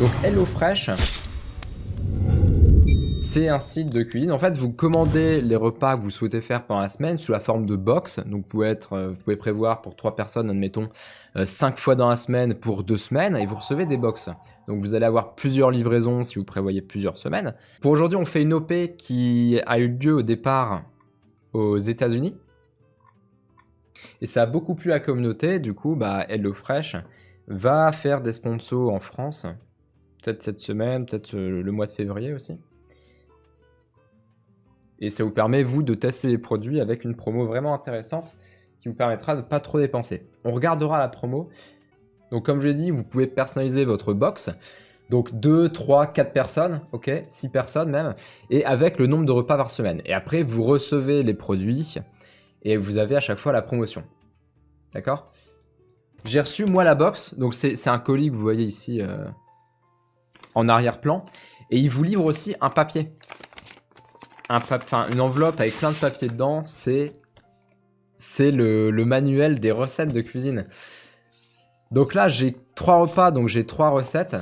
Donc HelloFresh, c'est un site de cuisine. En fait, vous commandez les repas que vous souhaitez faire pendant la semaine sous la forme de box. Donc vous pouvez prévoir pour 3 personnes, admettons, 5 fois dans la semaine pour 2 semaines et vous recevez des box. Donc vous allez avoir plusieurs livraisons si vous prévoyez plusieurs semaines. Pour aujourd'hui, on fait une OP qui a eu lieu au départ aux États-Unis. Et ça a beaucoup plu à la communauté. Du coup, HelloFresh va faire des sponsors en France. Peut-être cette semaine, peut-être le mois de février aussi. Et ça vous permet, vous, de tester les produits avec une promo vraiment intéressante qui vous permettra de ne pas trop dépenser. On regardera la promo. Donc, comme je l'ai dit, vous pouvez personnaliser votre box. Donc, 2, 3, 4 personnes, ok, 6 personnes même, et avec le nombre de repas par semaine. Et après, vous recevez les produits et vous avez à chaque fois la promotion. D'accord? J'ai reçu, moi, la box. Donc, c'est un colis que vous voyez ici en arrière-plan. Et il vous livre aussi un papier. Une enveloppe avec plein de papier dedans, c'est le manuel des recettes de cuisine. Donc là, j'ai 3 repas, donc j'ai 3 recettes.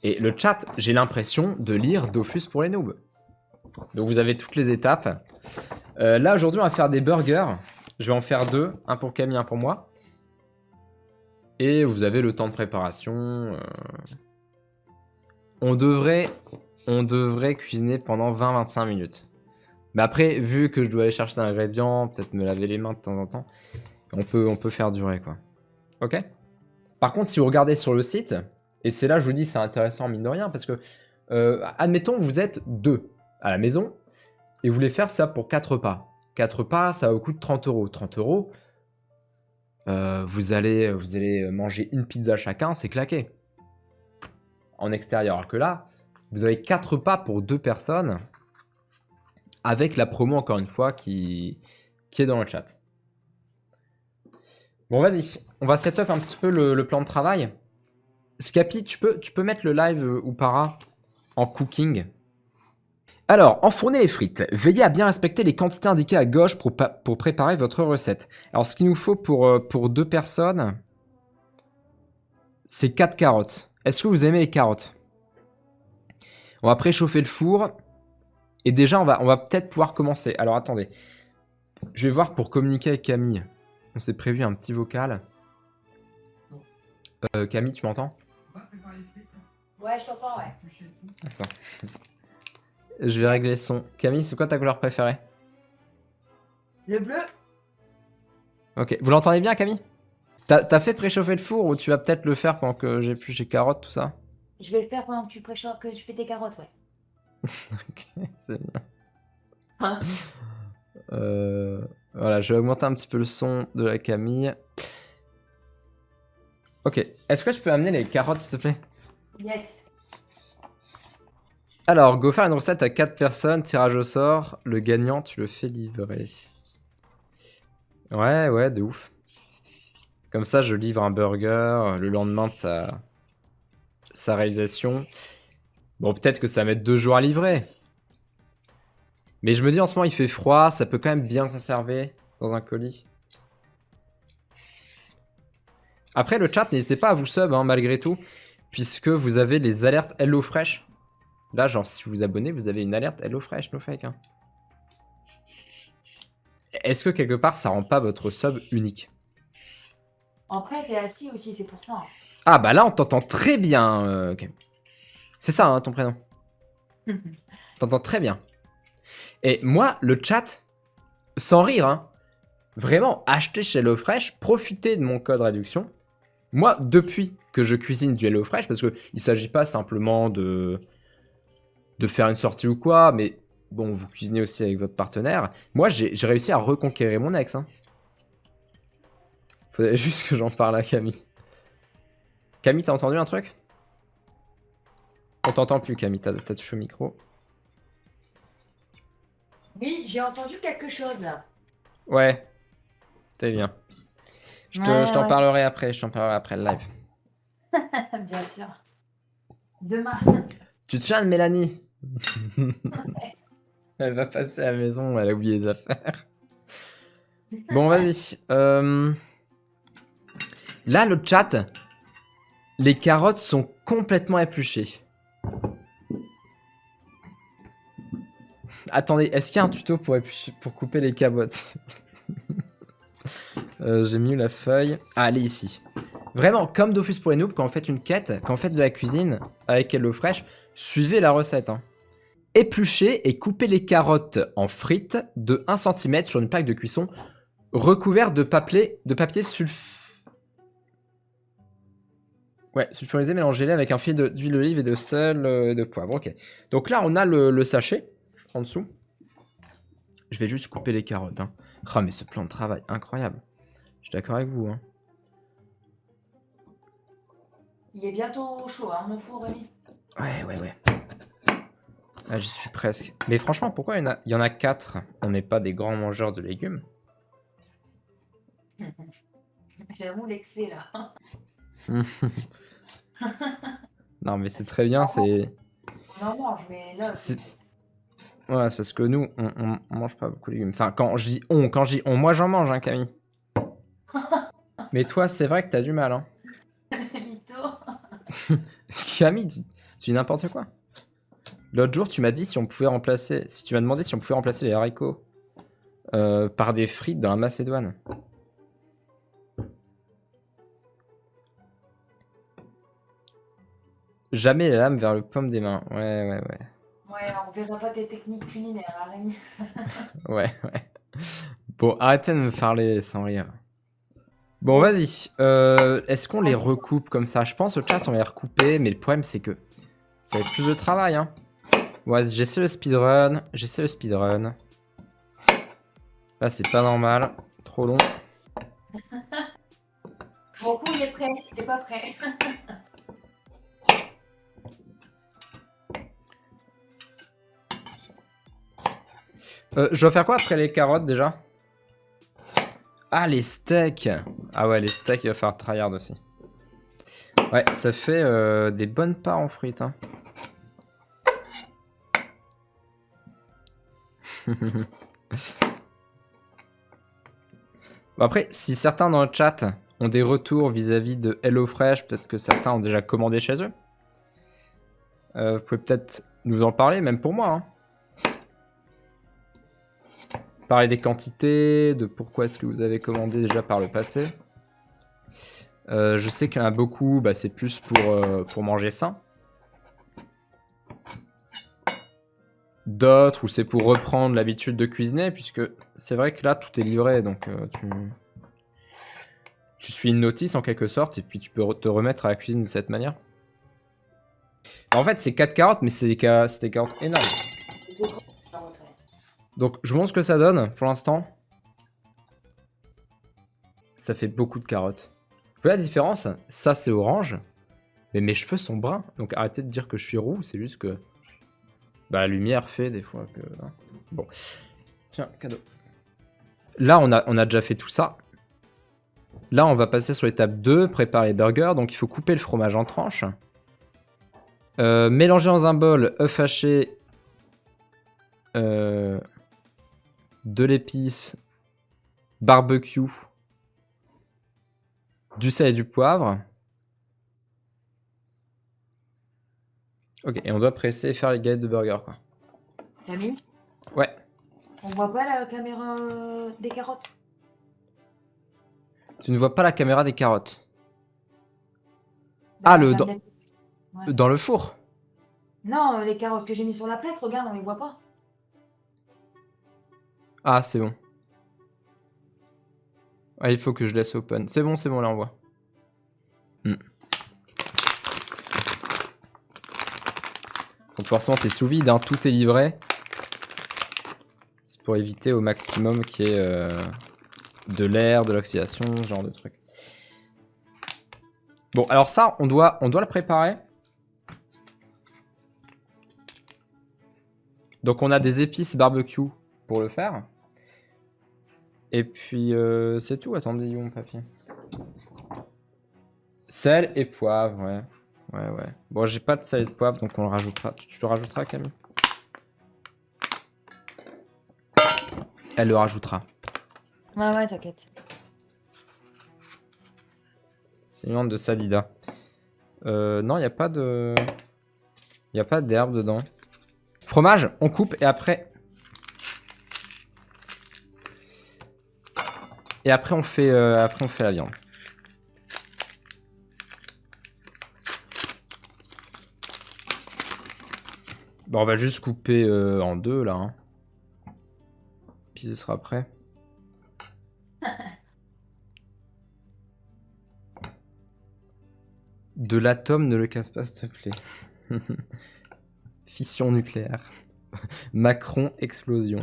Et le chat, j'ai l'impression de lire Dofus pour les noobs. Donc vous avez toutes les étapes. Là, aujourd'hui, on va faire des burgers. Je vais en faire 2, un pour Camille, un pour moi. Et vous avez le temps de préparation. On devrait cuisiner pendant 20-25 minutes. Mais après, vu que je dois aller chercher des ingrédients, peut-être me laver les mains de temps en temps, on peut faire durer, quoi. Ok? Par contre, si vous regardez sur le site, et c'est là, je vous dis, c'est intéressant, mine de rien, parce que, admettons, vous êtes 2 à la maison, et vous voulez faire ça pour 4 repas. 4 repas, ça va vous coûter 30 euros. 30 euros, vous allez manger une pizza chacun, c'est claqué. En extérieur. Alors que là, vous avez 4 repas pour 2 personnes avec la promo, encore une fois, qui est dans le chat. Bon, vas-y. On va setup un petit peu le plan de travail. Scapi, tu peux mettre le live ou para en cooking. Alors, enfournez les frites. Veillez à bien respecter les quantités indiquées à gauche pour préparer votre recette. Alors, ce qu'il nous faut pour 2 personnes, c'est 4 carottes. Est-ce que vous aimez les carottes? On va préchauffer le four. Et déjà, on va peut-être pouvoir commencer. Alors, attendez. Je vais voir pour communiquer avec Camille. On s'est prévu un petit vocal. Camille, tu m'entends? Ouais, je t'entends, ouais. D'accord. Je vais régler le son. Camille, c'est quoi ta couleur préférée? Le bleu? Ok. Vous l'entendez bien, Camille? T'as fait préchauffer le four ou tu vas peut-être le faire pendant que j'épluche les carottes, tout ça? Je vais le faire pendant que tu préchauffes, que tu fais tes carottes, ouais. Ok, c'est bien. Hein? Voilà, je vais augmenter un petit peu le son de la Camille. Ok. Est-ce que tu peux amener les carottes, s'il te plaît? Yes. Alors, go faire une recette à 4 personnes, tirage au sort. Le gagnant, tu le fais livrer. Ouais, de ouf. Comme ça, je livre un burger le lendemain de sa réalisation. Bon, peut-être que ça va mettre 2 jours à livrer. Mais je me dis, en ce moment, il fait froid. Ça peut quand même bien conserver dans un colis. Après, le chat, n'hésitez pas à vous sub, hein, malgré tout. Puisque vous avez les alertes HelloFresh. Là, genre, si vous vous abonnez, vous avez une alerte HelloFresh, no fake. Hein. Est-ce que quelque part, ça rend pas votre sub unique? Après, t'es assis aussi, c'est pour ça. Ah, bah là, on t'entend très bien. Ok. C'est ça, hein, ton prénom. T'entends très bien. Et moi, le chat, sans rire, hein, vraiment, achetez chez HelloFresh, profitez de mon code réduction. Moi, depuis que je cuisine du HelloFresh, parce qu'il ne s'agit pas simplement de faire une sortie ou quoi, mais bon, vous cuisinez aussi avec votre partenaire. Moi, j'ai réussi à reconquérir mon ex. Hein. Faudrait juste que j'en parle à Camille. Camille, t'as entendu un truc? On t'entend plus, Camille, t'as touché au micro. Oui, j'ai entendu quelque chose là. Ouais, c'est bien. Je t'en parlerai après, le live. Bien sûr. Demain. Tu te souviens de Mélanie? Elle va passer à la maison, elle a oublié les affaires. Bon, vas-y. Là, le chat, les carottes sont complètement épluché. Attendez, est-ce qu'il y a un tuto pour, pour couper les carottes? J'ai mis la feuille. Ah, elle est ici. Vraiment, comme Dofus pour les noobs, quand on fait une quête, quand on fait de la cuisine avec HelloFresh, suivez la recette. Hein. Éplucher et couper les carottes en frites de 1 cm sur une plaque de cuisson recouverte de papier sulfurisé, mélangez-les avec un fil d'huile d'olive et de sel et de poivre. Ok. Donc là, on a le sachet en dessous. Je vais juste couper les carottes. Hein. Oh, mais ce plan de travail, incroyable. Je suis d'accord avec vous. Hein. Il est bientôt chaud, hein, mon four, Rémi. Ouais. Ah, j'y suis presque. Mais franchement, pourquoi il y en a 4? On n'est pas des grands mangeurs de légumes. J'avoue l'excès, là. Non, mais c'est très bien, c'est... On en mange, mais là... Ouais, c'est parce que nous, on mange pas beaucoup de légumes. Enfin, quand je dis on, moi j'en mange, hein, Camille. Mais toi, c'est vrai que t'as du mal, hein. Mytho. Camille, tu dis n'importe quoi. L'autre jour, tu m'as dit si on pouvait remplacer... Si tu m'as demandé si on pouvait remplacer les haricots par des frites dans la Macédoine. Jamais les lames vers le paume des mains. Ouais. Ouais, on verra pas tes techniques culinaires, hein, Rémi. Ouais. Bon, arrêtez de me parler sans rire. Bon, vas-y. Est-ce qu'on les recoupe comme ça? Je pense au chat, on va les recouper, mais le problème, c'est que ça va être plus de travail, hein. Ouais, j'essaie le speedrun. Là, c'est pas normal. Trop long. Mon four, il est prêt. T'es pas prêt. Je dois faire quoi après les carottes, déjà? Ah, les steaks. Ah ouais, les steaks, il va falloir tryhard aussi. Ouais, ça fait des bonnes parts en frites, hein. Bon, après, si certains dans le chat ont des retours vis-à-vis de HelloFresh, peut-être que certains ont déjà commandé chez eux. Vous pouvez peut-être nous en parler, même pour moi. Hein. Parler des quantités, de pourquoi est-ce que vous avez commandé déjà par le passé. Je sais qu'il y en a beaucoup, bah, c'est plus pour manger sain. D'autres où c'est pour reprendre l'habitude de cuisiner, puisque c'est vrai que là tout est livré, donc tu suis une notice en quelque sorte, et puis tu peux te remettre à la cuisine de cette manière. En fait, c'est 4 carottes, mais c'est des carottes énormes. Donc, je vous montre ce que ça donne pour l'instant. Ça fait beaucoup de carottes. Vous voyez la différence? Ça, c'est orange, mais mes cheveux sont bruns. Donc, arrêtez de dire que je suis roux, c'est juste que bah, la lumière fait des fois que... Hein. Bon. Tiens, cadeau. Là, on a déjà fait tout ça. Là, on va passer sur l'étape 2, préparer les burgers. Donc, il faut couper le fromage en tranches. Mélanger dans un bol œuf haché, de l'épice, barbecue, du sel et du poivre. Ok, et on doit presser et faire les galettes de burger, quoi. Camille? Ouais. On voit pas la caméra des carottes? Tu ne vois pas la caméra des carottes. Bah, Ah, ouais. dans le four? Non, les carottes que j'ai mis sur la plaque, regarde, on les voit pas. Ah, c'est bon. Ah, il faut que je laisse open. C'est bon, là on voit. Donc forcément c'est sous vide, hein, tout est livré. C'est pour éviter au maximum qu'il y ait de l'air, de l'oxydation, ce genre de truc. Bon, alors ça, on doit le préparer. Donc on a des épices barbecue pour le faire. Et puis c'est tout. Attendez, où mon papier? Sel et poivre, ouais. Ouais. Bon, j'ai pas de sel et de poivre, donc on le rajoutera. Tu le rajouteras, Camille? Elle le rajoutera. Ouais, t'inquiète. C'est une vente de Sadida. Non, il n'y a pas de... Il n'y a pas d'herbe dedans. Fromage, on coupe et après... Et après on fait la viande. Bon, on va juste couper en deux là. Hein. Puis ce sera prêt. De l'atome, ne le casse pas s'il te plaît. Fission nucléaire. Macron, explosion.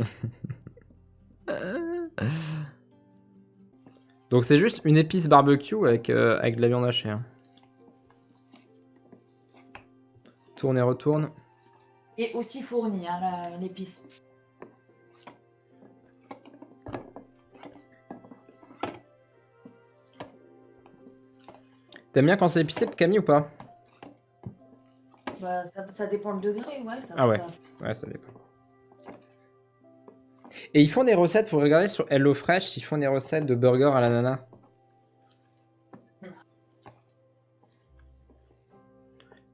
Donc c'est juste une épice barbecue avec de la viande hachée. Hein. Tourne et retourne. Et aussi fourni, hein, l'épice. T'aimes bien quand c'est épicé, Camille, ou pas? Bah, ça dépend le degré, ouais. Ah ouais. Ouais, ça dépend. Et ils font des recettes, faut regarder sur HelloFresh, ils font des recettes de burgers à l'ananas.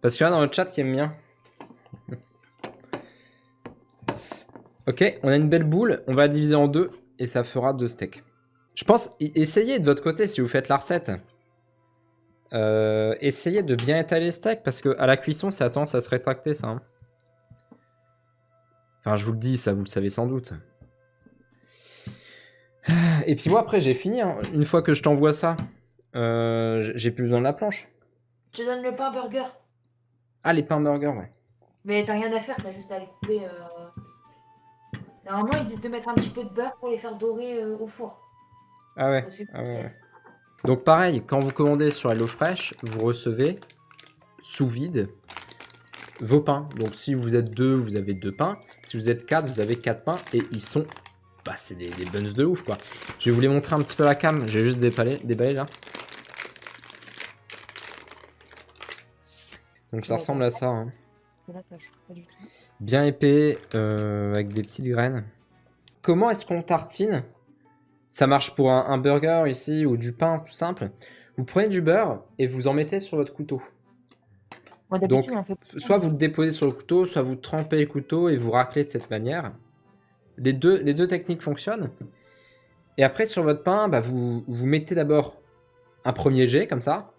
Parce qu'il y en a dans le chat qui aime bien. Ok, on a une belle boule, on va la diviser en deux et ça fera 2 steaks. Je pense, essayez de votre côté si vous faites la recette. Essayez de bien étaler les steaks parce que à la cuisson ça a tendance à se rétracter ça. Hein. Enfin je vous le dis, ça vous le savez sans doute. Et puis moi après j'ai fini, hein. Une fois que je t'envoie ça, j'ai plus besoin de la planche. Je te donne le pain burger. Ah les pains burgers ouais. Mais t'as rien à faire, t'as juste à les couper. Normalement ils disent de mettre un petit peu de beurre pour les faire dorer au four. Ah ouais. Ah ouais. Donc pareil, quand vous commandez sur HelloFresh, vous recevez sous vide vos pains. Donc si vous êtes 2, vous avez 2 pains. Si vous êtes 4, vous avez 4 pains. Et ils sont... Bah c'est des buns de ouf quoi. Je vais vous les montrer un petit peu à la cam. J'ai juste déballé là. Donc ça ressemble à ça. Hein. Bien épais, avec des petites graines. Comment est-ce qu'on tartine? Ça marche pour un burger ici ou du pain tout simple. Vous prenez du beurre et vous en mettez sur votre couteau. Moi, donc, soit vous le déposez sur le couteau, soit vous trempez le couteau et vous raclez de cette manière. Les deux techniques fonctionnent. Et après, sur votre pain, bah, vous mettez d'abord un premier jet, comme ça.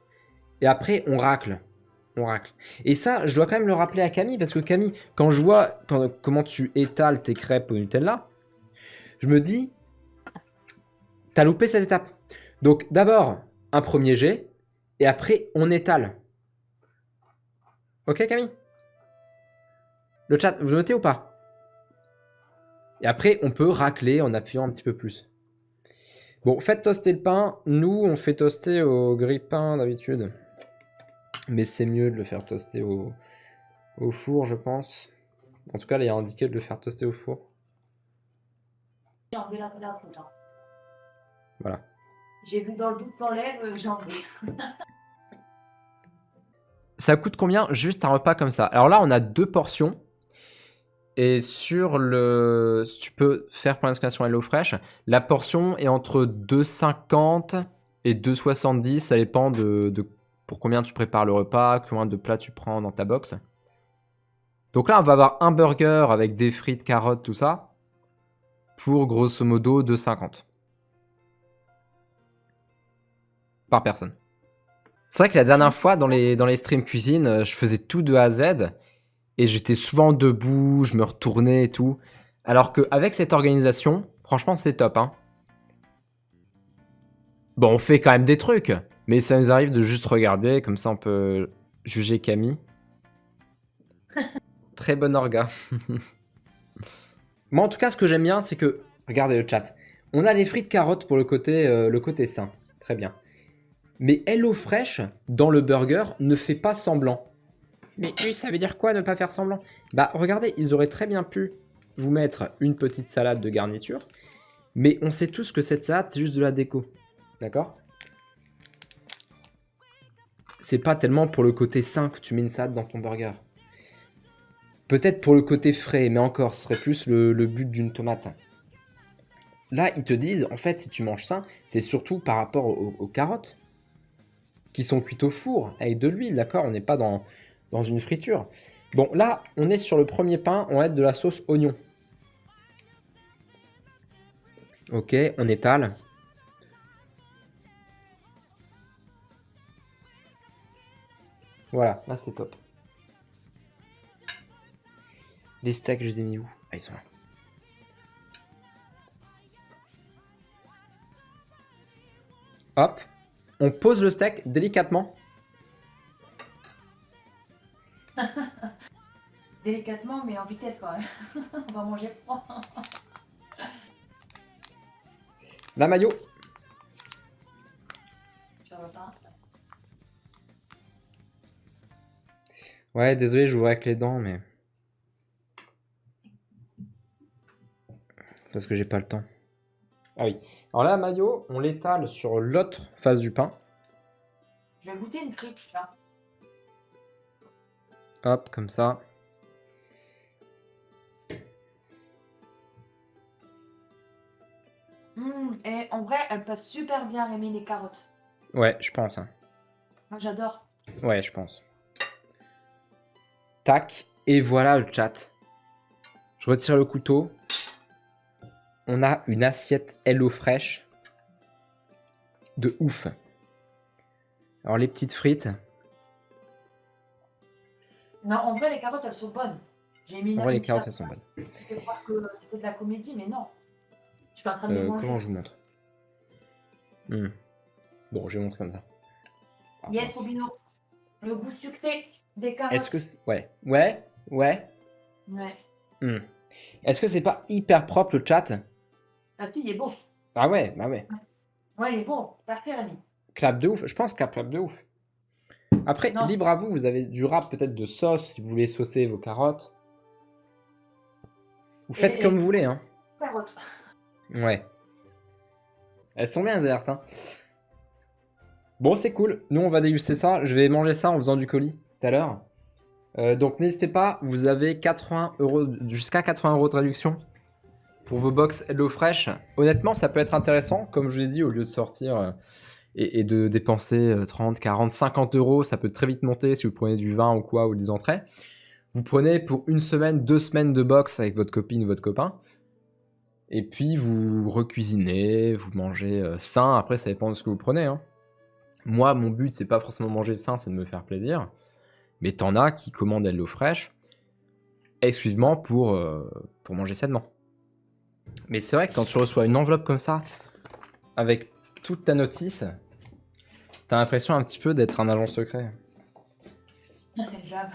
Et après, on racle. On racle. Et ça, je dois quand même le rappeler à Camille, parce que Camille, quand je vois comment tu étales tes crêpes au Nutella, je me dis... T'as loupé cette étape. Donc d'abord, un premier jet, et après, on étale. Ok Camille? Le chat, vous notez ou pas? Et après, on peut racler en appuyant un petit peu plus. Bon, faites toaster le pain. Nous, on fait toaster au grille-pain d'habitude. Mais c'est mieux de le faire toaster au four, je pense. En tout cas, là, il y a indiqué de le faire toaster au four. J'ai enlevé la poudre. Voilà. J'ai vu dans le doute t'enlèves, j'ai enlevé. Ça coûte combien juste un repas comme ça? Alors là, on a 2 portions. Et sur le... Tu peux faire pour l'inscription HelloFresh. La portion est entre 2,50 et 2,70. Ça dépend de pour combien tu prépares le repas, combien de plats tu prends dans ta box. Donc là, on va avoir un burger avec des frites, carottes, tout ça. Pour grosso modo 2,50. Par personne. C'est vrai que la dernière fois, dans les streams cuisine, je faisais tout de A à Z. Et j'étais souvent debout, je me retournais et tout. Alors qu'avec cette organisation, franchement, c'est top. Hein. Bon, on fait quand même des trucs. Mais ça nous arrive de juste regarder. Comme ça, on peut juger Camille. Très bon orga. Moi, en tout cas, ce que j'aime bien, c'est que... Regardez le chat. On a des frites carottes pour le côté sain. Très bien. Mais HelloFresh, dans le burger, ne fait pas semblant. Mais oui, ça veut dire quoi ne pas faire semblant? Bah regardez, ils auraient très bien pu vous mettre une petite salade de garniture. Mais on sait tous que cette salade, c'est juste de la déco. D'accord? C'est pas tellement pour le côté sain que tu mets une salade dans ton burger. Peut-être pour le côté frais, mais encore, ce serait plus le but d'une tomate. Là, ils te disent, en fait, si tu manges sain, c'est surtout par rapport aux carottes. qui sont cuites au four avec de l'huile, d'accord? On n'est pas dans une friture. Bon, là, on est sur le premier pain, on va mettre de la sauce oignon. Ok, on étale. Voilà, là c'est top. Les steaks, je les ai mis où? Ah, ils sont là. Hop, on pose le steak délicatement. Délicatement, mais en vitesse quand même. On va manger froid. La mayo. Ça va pas. Ouais, désolé, j'ouvre avec les dents, mais... Parce que j'ai pas le temps. Ah oui. Alors là, la mayo, on l'étale sur l'autre face du pain. Je vais goûter une frite là. Hop, comme ça. Et en vrai, elle passe super bien, Rémi, les carottes. Ouais, je pense. Hein. Moi, j'adore. Ouais, je pense. Tac. Et voilà le chat. Je retire le couteau. On a une assiette Hello Fresh. De ouf. Alors les petites frites. Non, en vrai, les carottes, elles sont bonnes. J'ai mis En vrai, les carottes, elles sont bonnes. Je vais croire que c'était de la comédie, mais non. Je suis en train de les manger. Comment je vous montre? Bon, je vais montrer comme ça. Ah, Yes, mince. Robino. Le goût sucré des carottes. Est-ce que... Ouais. Ouais. Ouais. Est-ce que c'est pas hyper propre le chat? La fille est beau. Ah ouais, bah ouais. Ouais, il est beau. Parfait, Rémi. Clap de ouf. Je pense clap de ouf. Après, Non. libre à vous. Vous avez du rap peut-être de sauce si vous voulez saucer vos carottes. Vous faites comme vous voulez, hein. Carottes. Ouais. Elles sont bien, Zert, hein. Bon, c'est cool. Nous, on va déguster ça. Je vais manger ça en faisant du colis tout à l'heure. Donc, n'hésitez pas. Vous avez 80 €, jusqu'à 80 € de réduction pour vos box HelloFresh. Honnêtement, ça peut être intéressant. Comme je vous l'ai dit, au lieu de sortir et de dépenser 30, 40, 50 €, ça peut très vite monter si vous prenez du vin ou quoi, ou des entrées. Vous prenez pour une semaine, 2 semaines de box avec votre copine ou votre copain. Et puis, vous recuisinez, vous mangez sain. Après, ça dépend de ce que vous prenez, hein. Moi, mon but, c'est pas forcément manger sain, c'est de me faire plaisir. Mais t'en as qui commandent HelloFresh exclusivement pour manger sainement. Mais c'est vrai que quand tu reçois une enveloppe comme ça, avec toute ta notice, t'as l'impression un petit peu d'être un agent secret. J'avoue.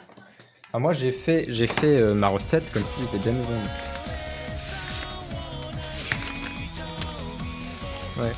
Ah, moi, j'ai fait ma recette comme si j'étais James Bond. Ouais.